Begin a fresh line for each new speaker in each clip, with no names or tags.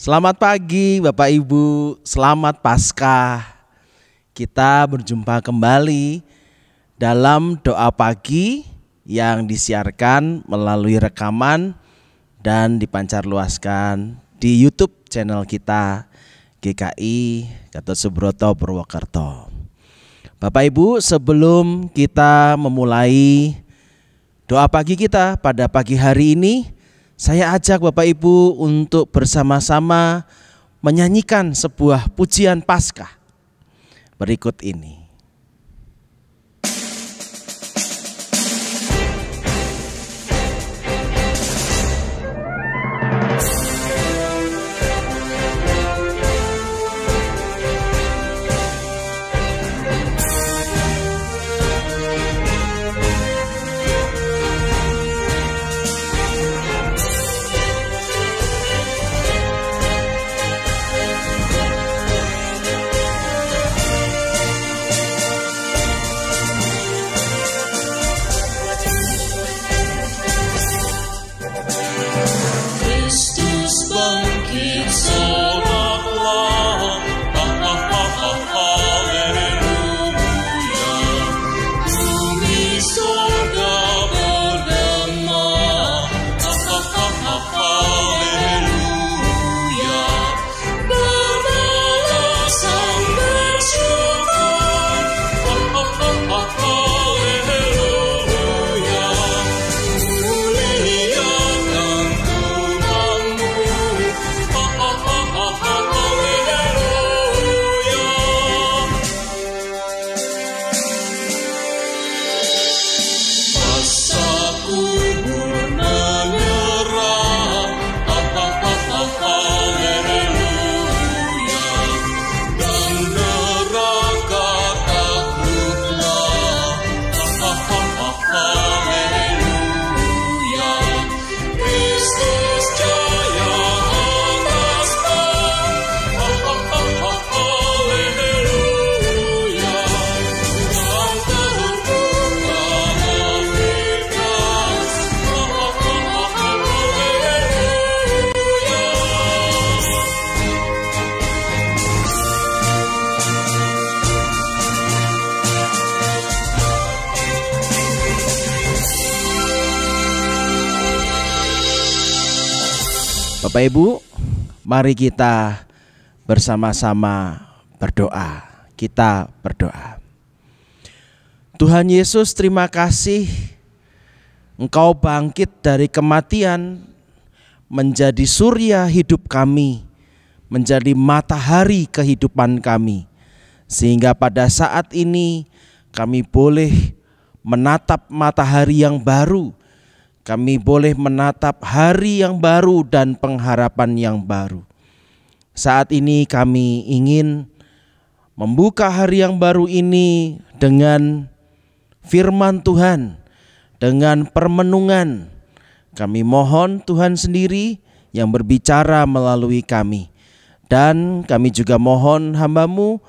Selamat pagi Bapak Ibu, selamat Paskah. Kita berjumpa kembali dalam doa pagi yang disiarkan melalui rekaman dan dipancarluaskan di YouTube channel kita GKI Gatot Subroto Purwokerto. Bapak Ibu, sebelum kita memulai doa pagi kita pada pagi hari ini, saya ajak Bapak Ibu untuk bersama-sama menyanyikan sebuah pujian Paskah berikut ini. Bapak Ibu, mari kita bersama-sama berdoa. Kita berdoa. Tuhan Yesus, terima kasih Engkau bangkit dari kematian menjadi surya hidup kami, menjadi matahari kehidupan kami. Sehingga pada saat ini kami boleh menatap matahari yang baru. Kami boleh menatap hari yang baru dan pengharapan yang baru. Saat ini kami ingin membuka hari yang baru ini dengan firman Tuhan, dengan permenungan. Kami mohon Tuhan sendiri yang berbicara melalui kami. Dan kami juga mohon hamba-Mu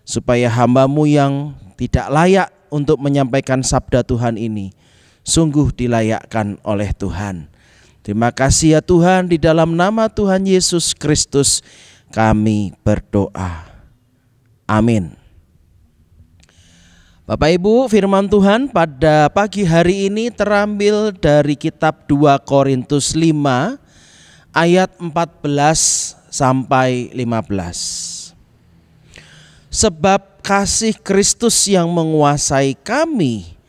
supaya hamba-Mu yang tidak layak untuk menyampaikan sabda Tuhan ini sungguh dilayakkan oleh Tuhan. Terima kasih ya Tuhan, di dalam nama Tuhan Yesus Kristus kami berdoa. Amin. Bapak Ibu, firman Tuhan pada pagi hari ini terambil dari kitab 2 Korintus 5 ayat 14 sampai 15. Sebab kasih Kristus yang menguasai kami,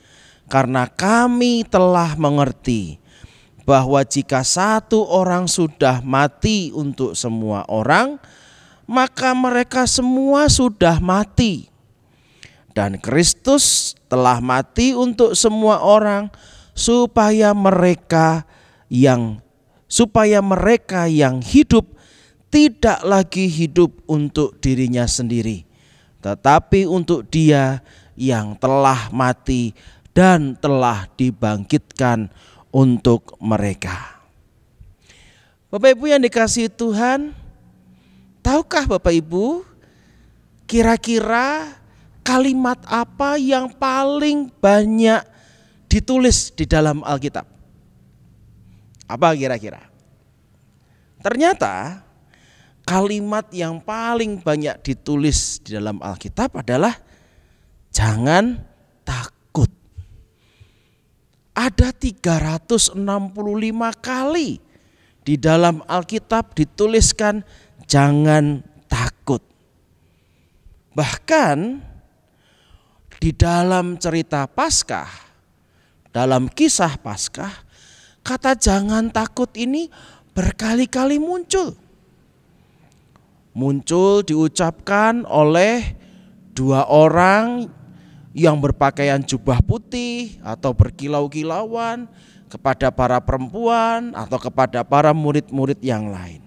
karena kami telah mengerti bahwa jika satu orang sudah mati untuk semua orang, maka mereka semua sudah mati. Dan Kristus telah mati untuk semua orang supaya mereka yang hidup tidak lagi hidup untuk dirinya sendiri, tetapi untuk Dia yang telah mati dan telah dibangkitkan untuk mereka. Bapak Ibu yang dikasihi Tuhan, tahukah Bapak Ibu kira-kira kalimat apa yang paling banyak ditulis di dalam Alkitab? Apa kira-kira? Ternyata kalimat yang paling banyak ditulis di dalam Alkitab adalah jangan takut. Ada 365 kali di dalam Alkitab dituliskan jangan takut. Bahkan di dalam cerita Paskah, dalam kisah Paskah, kata jangan takut ini berkali-kali muncul. Muncul diucapkan oleh dua orang yang berpakaian jubah putih atau berkilau-kilauan kepada para perempuan atau kepada para murid-murid yang lain.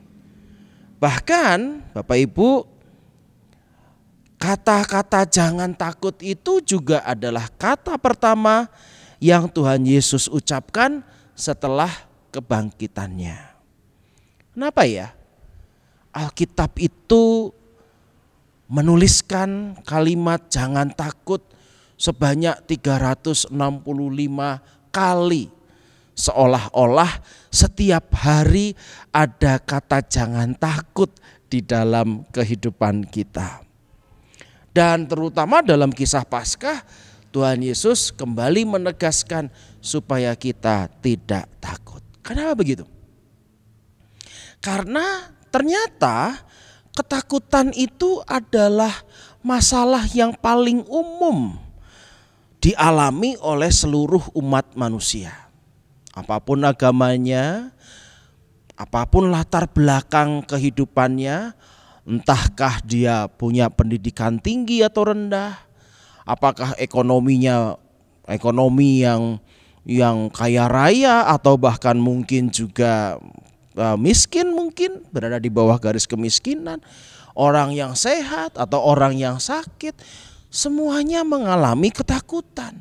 Bahkan Bapak Ibu, kata-kata jangan takut itu juga adalah kata pertama yang Tuhan Yesus ucapkan setelah kebangkitannya. Kenapa ya? Alkitab itu menuliskan kalimat jangan takut sebanyak 365 kali. Seolah-olah setiap hari ada kata jangan takut di dalam kehidupan kita. Dan terutama dalam kisah Paskah, Tuhan Yesus kembali menegaskan supaya kita tidak takut. Kenapa begitu? Karena ternyata ketakutan itu adalah masalah yang paling umum dialami oleh seluruh umat manusia. Apapun agamanya, apapun latar belakang kehidupannya, entahkah dia punya pendidikan tinggi atau rendah, apakah ekonominya ekonomi yang kaya raya atau bahkan mungkin juga miskin, mungkin berada di bawah garis kemiskinan, orang yang sehat atau orang yang sakit, semuanya mengalami ketakutan.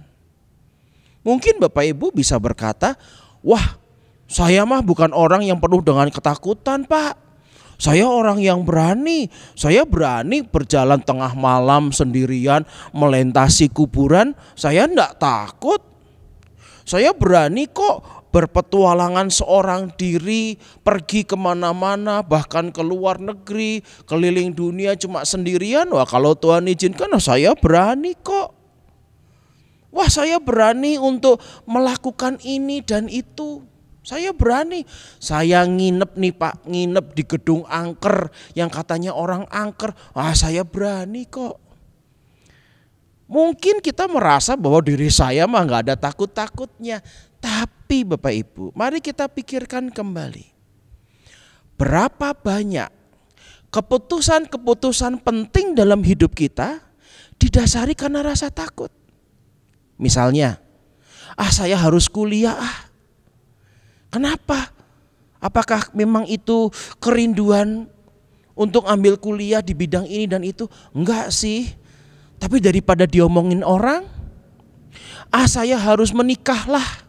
Mungkin Bapak Ibu bisa berkata, wah, saya mah bukan orang yang penuh dengan ketakutan, Pak. Saya orang yang berani. Saya berani berjalan tengah malam sendirian melintasi kuburan. Saya enggak takut. Saya berani kok berpetualangan seorang diri, pergi kemana-mana, bahkan ke luar negeri, keliling dunia cuma sendirian. Wah, kalau Tuhan izinkan, saya berani kok. Wah, saya berani untuk melakukan ini dan itu. Saya berani. Saya nginep nih Pak, nginep di gedung angker yang katanya orang angker. Wah, saya berani kok. Mungkin kita merasa bahwa diri saya mah gak ada takut-takutnya. Tapi Bapak Ibu, mari kita pikirkan kembali. Berapa banyak keputusan-keputusan penting dalam hidup kita didasari karena rasa takut. Misalnya, saya harus kuliah. Kenapa? Apakah memang itu kerinduan untuk ambil kuliah di bidang ini dan itu? Enggak sih. Tapi daripada diomongin orang, saya harus menikah lah.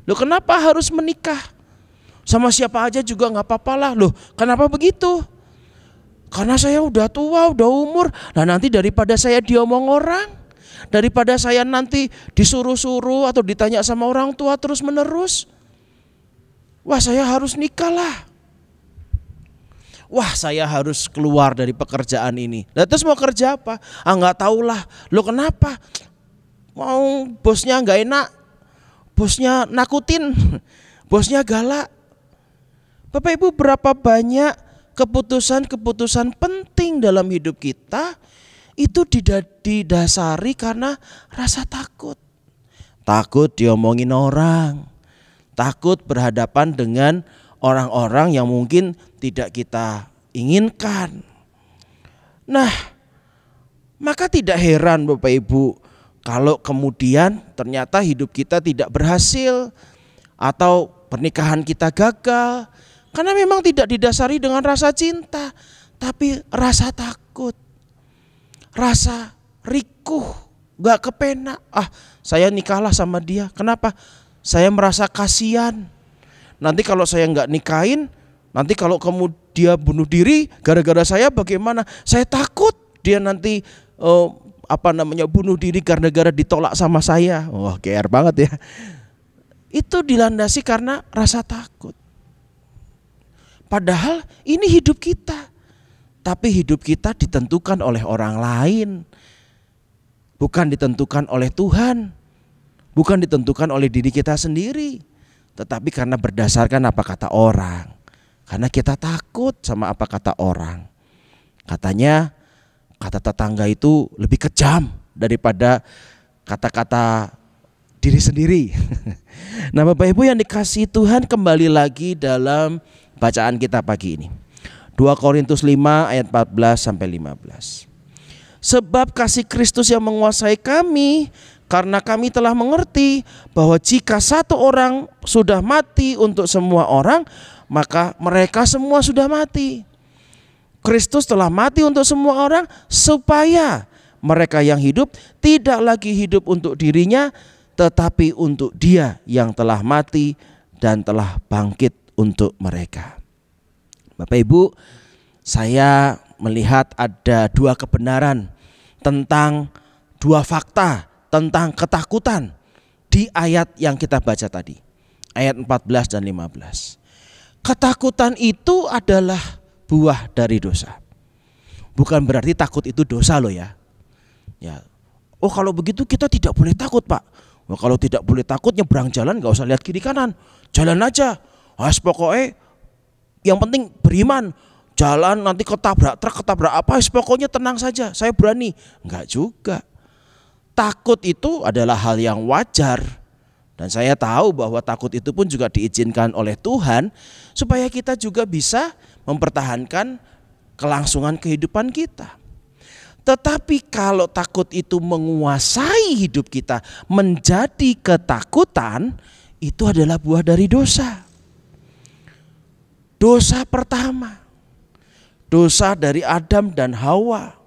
Loh, kenapa harus menikah? Sama siapa aja juga gak apa-apa lah. Loh, kenapa begitu? Karena saya udah tua, udah umur. Nah, nanti daripada saya diomong orang, daripada saya nanti disuruh-suruh atau ditanya sama orang tua terus menerus, wah, saya harus nikah lah. Wah, saya harus keluar dari pekerjaan ini. Nah, terus mau kerja apa? Gak tahu lah. Loh, kenapa? Mau bosnya gak enak, bosnya nakutin, bosnya galak. Bapak Ibu, berapa banyak keputusan-keputusan penting dalam hidup kita itu didasari karena rasa takut. Takut diomongin orang, takut berhadapan dengan orang-orang yang mungkin tidak kita inginkan. Nah, maka tidak heran Bapak Ibu kalau kemudian ternyata hidup kita tidak berhasil atau pernikahan kita gagal. Karena memang tidak didasari dengan rasa cinta, tapi rasa takut, rasa rikuh, gak kepenak. Saya nikahlah sama dia. Kenapa? Saya merasa kasihan. Nanti kalau saya gak nikahin, nanti kalau dia bunuh diri gara-gara saya bagaimana? Saya takut dia nanti bunuh diri gara-gara ditolak sama saya. Wah, GR banget ya. Itu dilandasi karena rasa takut. Padahal ini hidup kita. Tapi hidup kita ditentukan oleh orang lain, bukan ditentukan oleh Tuhan, bukan ditentukan oleh diri kita sendiri, tetapi karena berdasarkan apa kata orang. Karena kita takut sama apa kata orang. Katanya kata tetangga itu lebih kejam daripada kata-kata diri sendiri. Nah, Bapak Ibu yang dikasihi Tuhan, kembali lagi dalam bacaan kita pagi ini. 2 Korintus 5 ayat 14 sampai 15. Sebab kasih Kristus yang menguasai kami, karena kami telah mengerti bahwa jika satu orang sudah mati untuk semua orang, maka mereka semua sudah mati. Kristus telah mati untuk semua orang supaya mereka yang hidup tidak lagi hidup untuk dirinya, tetapi untuk Dia yang telah mati dan telah bangkit untuk mereka. Bapak Ibu, saya melihat ada dua kebenaran tentang dua fakta tentang ketakutan di ayat yang kita baca tadi, ayat 14 dan 15. Ketakutan itu adalah buah dari dosa. Bukan berarti takut itu dosa loh ya. Oh, kalau begitu kita tidak boleh takut, Pak. Wah, kalau tidak boleh takut, nyebrang jalan gak usah lihat kiri kanan, jalan aja. Pokoknya yang penting beriman. Jalan nanti ketabrak truk, ketabrak apa, pokoknya tenang saja, saya berani. Enggak juga. Takut itu adalah hal yang wajar. Dan saya tahu bahwa takut itu pun juga diizinkan oleh Tuhan supaya kita juga bisa mempertahankan kelangsungan kehidupan kita. Tetapi kalau takut itu menguasai hidup kita, menjadi ketakutan, itu adalah buah dari dosa. Dosa pertama, dosa dari Adam dan Hawa.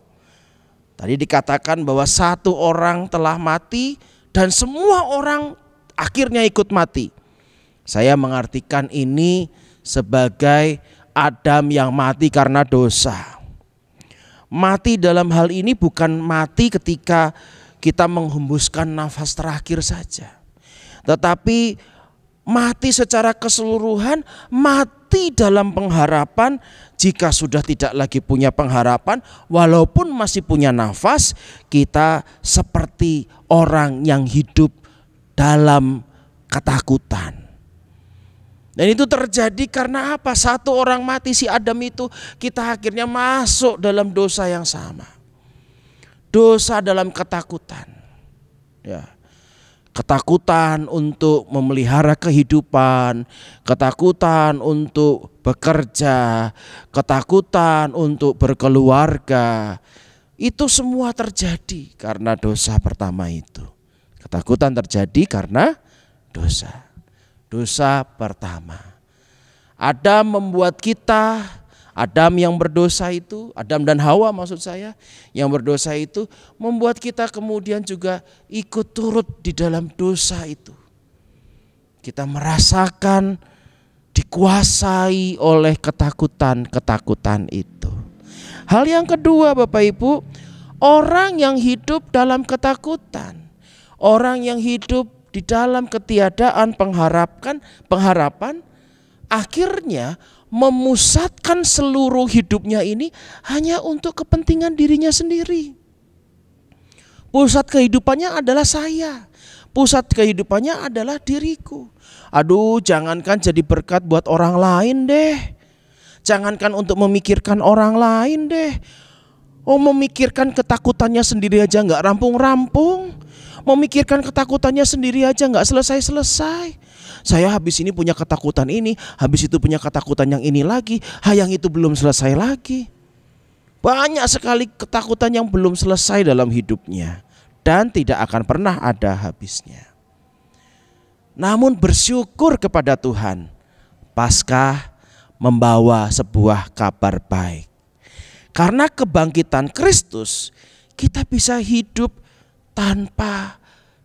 Tadi dikatakan bahwa satu orang telah mati dan semua orang akhirnya ikut mati. Saya mengartikan ini sebagai Adam yang mati karena dosa. Mati dalam hal ini bukan mati ketika kita menghembuskan nafas terakhir saja, tetapi mati secara keseluruhan, mati dalam pengharapan. Jika sudah tidak lagi punya pengharapan, walaupun masih punya nafas, kita seperti orang yang hidup dalam ketakutan. Dan itu terjadi karena apa? Satu orang mati, si Adam itu, kita akhirnya masuk dalam dosa yang sama. Dosa dalam ketakutan. Ya. Ketakutan untuk memelihara kehidupan, ketakutan untuk bekerja, ketakutan untuk berkeluarga. Itu semua terjadi karena dosa pertama itu. Ketakutan terjadi karena dosa. Dosa pertama. Adam membuat kita, Adam yang berdosa itu, Adam dan Hawa maksud saya, yang berdosa itu membuat kita kemudian juga ikut turut di dalam dosa itu. Kita merasakan dikuasai oleh ketakutan-ketakutan itu. Hal yang kedua Bapak Ibu, orang yang hidup dalam ketakutan, orang yang hidup di dalam ketiadaan pengharapan, akhirnya memusatkan seluruh hidupnya ini hanya untuk kepentingan dirinya sendiri. Pusat kehidupannya adalah saya, pusat kehidupannya adalah diriku. Aduh, jangankan jadi berkat buat orang lain deh, jangankan untuk memikirkan orang lain deh. Oh, memikirkan ketakutannya sendiri aja gak rampung-rampung, memikirkan ketakutannya sendiri aja gak selesai-selesai. Saya habis ini punya ketakutan ini, habis itu punya ketakutan yang ini lagi, yang itu belum selesai lagi. Banyak sekali ketakutan yang belum selesai dalam hidupnya dan tidak akan pernah ada habisnya. Namun bersyukur kepada Tuhan, Paskah membawa sebuah kabar baik. Karena kebangkitan Kristus, kita bisa hidup tanpa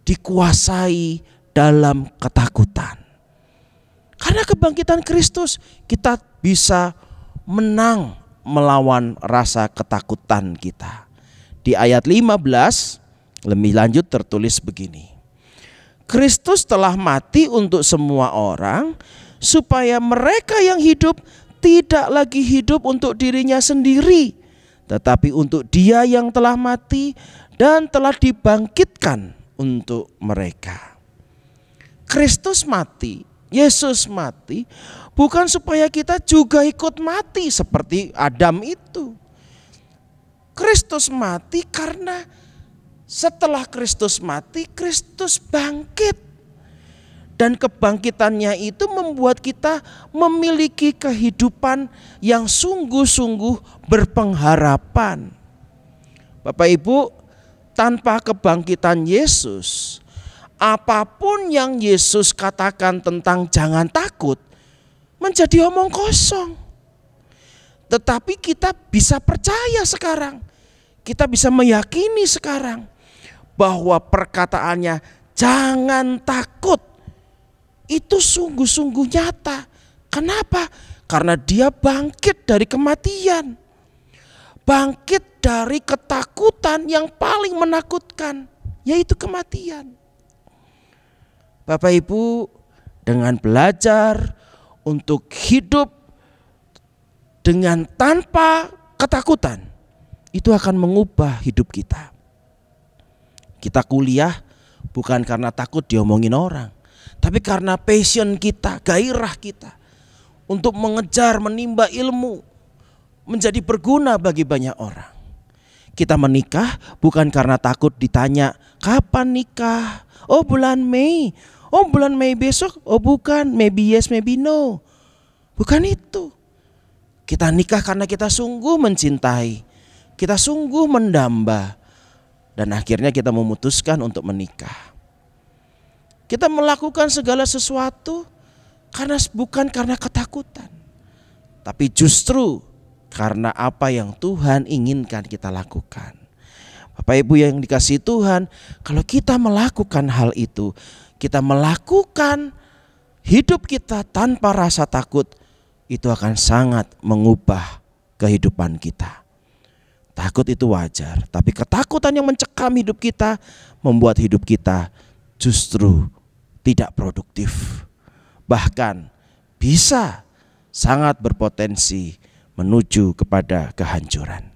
dikuasai dalam ketakutan. Karena kebangkitan Kristus, kita bisa menang melawan rasa ketakutan kita. Di ayat 15 lebih lanjut tertulis begini. Kristus telah mati untuk semua orang, supaya mereka yang hidup tidak lagi hidup untuk dirinya sendiri, tetapi untuk Dia yang telah mati dan telah dibangkitkan untuk mereka. Kristus mati, Yesus mati, bukan supaya kita juga ikut mati seperti Adam itu. Kristus mati karena setelah Kristus mati, Kristus bangkit. Dan kebangkitannya itu membuat kita memiliki kehidupan yang sungguh-sungguh berpengharapan. Bapak Ibu, tanpa kebangkitan Yesus, apapun yang Yesus katakan tentang jangan takut menjadi omong kosong. Tetapi kita bisa percaya sekarang, kita bisa meyakini sekarang bahwa perkataannya jangan takut itu sungguh-sungguh nyata. Kenapa? Karena Dia bangkit dari kematian, bangkit dari ketakutan yang paling menakutkan, yaitu kematian. Bapak Ibu, dengan belajar untuk hidup dengan tanpa ketakutan, itu akan mengubah hidup kita. Kita kuliah bukan karena takut diomongin orang, tapi karena passion kita, gairah kita untuk mengejar, menimba ilmu, menjadi berguna bagi banyak orang. Kita menikah bukan karena takut ditanya, kapan nikah? Oh bulan Mei. Oh bulan Mei besok? Oh bukan, maybe yes, maybe no. Bukan itu. Kita nikah karena kita sungguh mencintai, kita sungguh mendamba, dan akhirnya kita memutuskan untuk menikah. Kita melakukan segala sesuatu bukan karena ketakutan, tapi justru karena apa yang Tuhan inginkan kita lakukan. Bapak Ibu yang dikasihi Tuhan, kalau kita melakukan hal itu, kita melakukan hidup kita tanpa rasa takut, itu akan sangat mengubah kehidupan kita. Takut itu wajar, tapi ketakutan yang mencekam hidup kita membuat hidup kita justru tidak produktif, bahkan bisa sangat berpotensi menuju kepada kehancuran.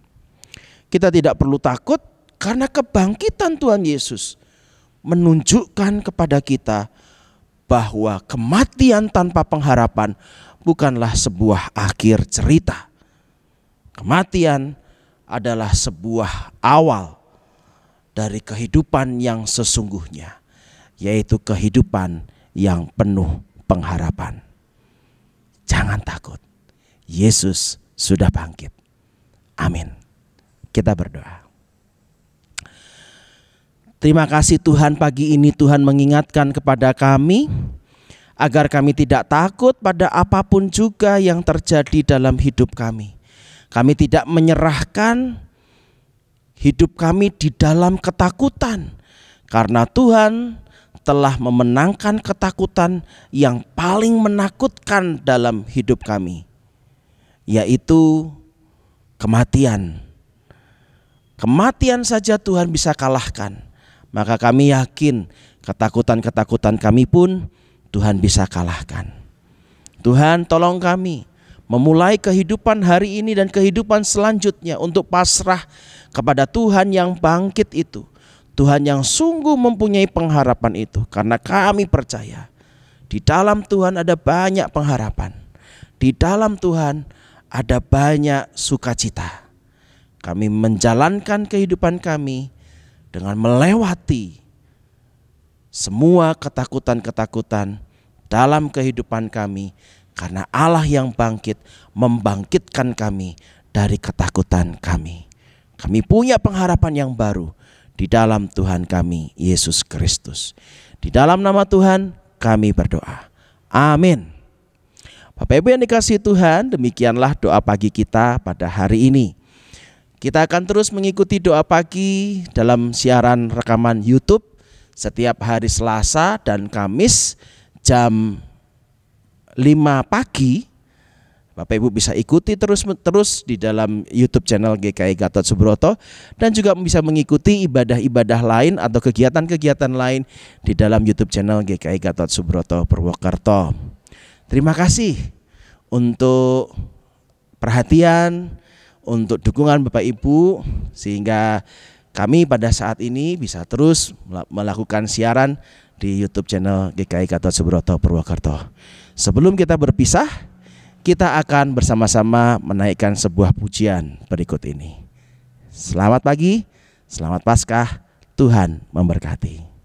Kita tidak perlu takut karena kebangkitan Tuhan Yesus menunjukkan kepada kita bahwa kematian tanpa pengharapan bukanlah sebuah akhir cerita. Kematian adalah sebuah awal dari kehidupan yang sesungguhnya, yaitu kehidupan yang penuh pengharapan. Jangan takut, Yesus sudah bangkit. Amin. Kita berdoa. Terima kasih Tuhan, pagi ini Tuhan mengingatkan kepada kami agar kami tidak takut pada apapun juga yang terjadi dalam hidup kami. Kami tidak menyerahkan hidup kami di dalam ketakutan, karena Tuhan telah memenangkan ketakutan yang paling menakutkan dalam hidup kami, yaitu kematian. Kematian saja Tuhan bisa kalahkan. Maka kami yakin ketakutan-ketakutan kami pun Tuhan bisa kalahkan. Tuhan, tolong kami memulai kehidupan hari ini dan kehidupan selanjutnya untuk pasrah kepada Tuhan yang bangkit itu, Tuhan yang sungguh mempunyai pengharapan itu. Karena kami percaya di dalam Tuhan ada banyak pengharapan, di dalam Tuhan ada banyak sukacita. Kami menjalankan kehidupan kami dengan melewati semua ketakutan-ketakutan dalam kehidupan kami, karena Allah yang bangkit membangkitkan kami dari ketakutan kami. Kami punya pengharapan yang baru di dalam Tuhan kami Yesus Kristus. Di dalam nama Tuhan kami berdoa. Amin. Bapak Ibu yang dikasihi Tuhan, demikianlah doa pagi kita pada hari ini. Kita akan terus mengikuti doa pagi dalam siaran rekaman YouTube setiap hari Selasa dan Kamis jam 5 pagi. Bapak Ibu bisa ikuti terus di dalam YouTube channel GKI Gatot Subroto, dan juga bisa mengikuti ibadah-ibadah lain atau kegiatan-kegiatan lain di dalam YouTube channel GKI Gatot Subroto Purwokerto. Terima kasih untuk perhatian, untuk dukungan Bapak Ibu sehingga kami pada saat ini bisa terus melakukan siaran di YouTube channel GKI Gatot Subroto Purwokerto. Sebelum kita berpisah, kita akan bersama-sama menaikkan sebuah pujian berikut ini. Selamat pagi, selamat Paskah, Tuhan memberkati.